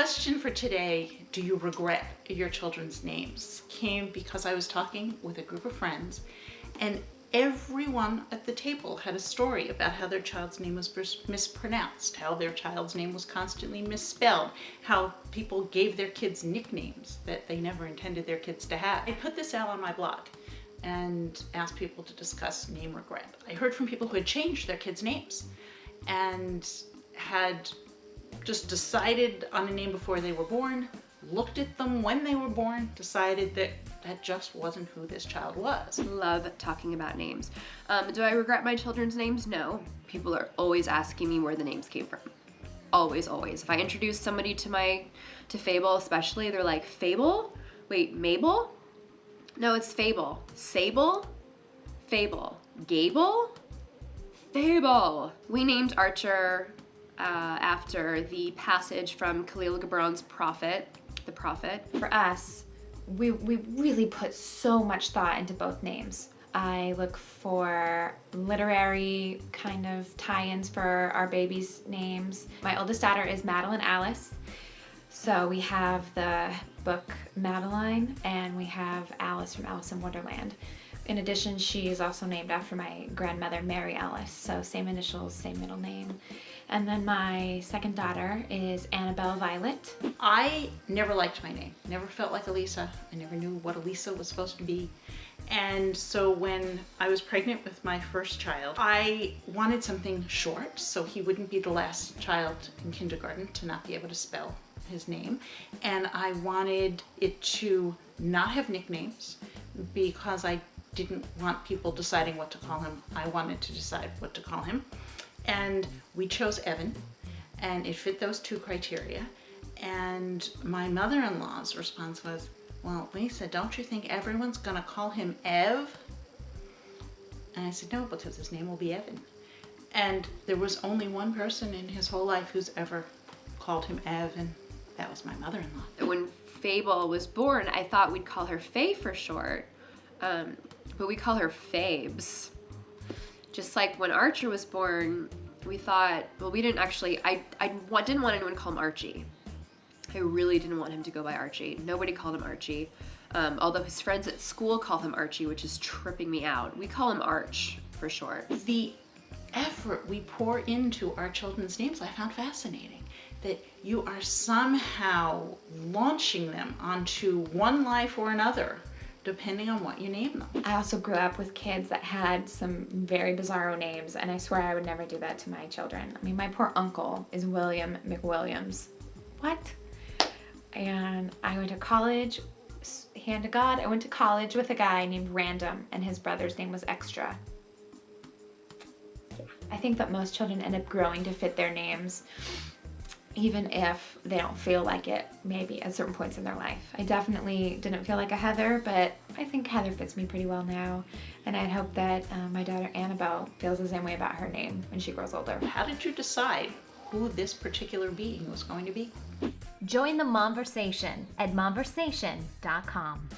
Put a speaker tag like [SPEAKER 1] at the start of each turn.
[SPEAKER 1] question for today, do you regret your children's names, came because I was talking with a group of friends, and everyone at the table had a story about how their child's name was mispronounced, how their child's name was constantly misspelled, how people gave their kids nicknames that they never intended their kids to have. I put this out on my blog and asked people to discuss name regret. I heard from people who had changed their kids' names and had just decided on a name before they were born, looked at them when they were born, decided that that just wasn't who this child was.
[SPEAKER 2] Love talking about names. Do I regret my children's names? No. People are always asking me where the names came from. Always, always. If I introduce somebody to Fable especially, they're like, Fable? Wait, Mabel? No, it's Fable. Sable? Fable. Gable? Fable. We named Archer after the passage from Khalil Gibran's Prophet, the Prophet.
[SPEAKER 3] For us, we really put so much thought into both names. I look for literary kind of tie-ins for our babies' names. My oldest daughter is Madeline Alice. So we have the book Madeline, and we have Alice from Alice in Wonderland. In addition, she is also named after my grandmother, Mary Alice, so same initials, same middle name. And then my second daughter is Anabelle Violet.
[SPEAKER 1] I never liked my name, never felt like Elisa. I never knew what Elisa was supposed to be. And so when I was pregnant with my first child, I wanted something short so he wouldn't be the last child in kindergarten to not be able to spell his name. And I wanted it to not have nicknames because I didn't want people deciding what to call him. I wanted to decide what to call him. And we chose Evan, and it fit those two criteria. And my mother-in-law's response was, well, Lisa, don't you think everyone's gonna call him Ev? And I said, no, because his name will be Evan. And there was only one person in his whole life who's ever called him Ev, and that was my mother-in-law.
[SPEAKER 2] When Fable was born, I thought we'd call her Faye for short, but we call her Fabes. Just like when Archer was born, we thought, well, we didn't actually, I didn't want anyone to call him Archie. I really didn't want him to go by Archie. Nobody called him Archie. Although his friends at school call him Archie, which is tripping me out. We call him Arch for short.
[SPEAKER 1] The effort we pour into our children's names I found fascinating. That you are somehow launching them onto one life or another, depending on what you name them.
[SPEAKER 3] I also grew up with kids that had some very bizarro names, and I swear I would never do that to my children. I mean, my poor uncle is William McWilliams. What? And I went to college, hand to God, I went to college with a guy named Random, and his brother's name was Extra. I think that most children end up growing to fit their names, even if they don't feel like it, maybe at certain points in their life. I definitely didn't feel like a Heather, but I think Heather fits me pretty well now. And I'd hope that my daughter Anabelle feels the same way about her name when she grows older.
[SPEAKER 1] How did you decide who this particular being was going to be?
[SPEAKER 4] Join the Momversation at momversation.com.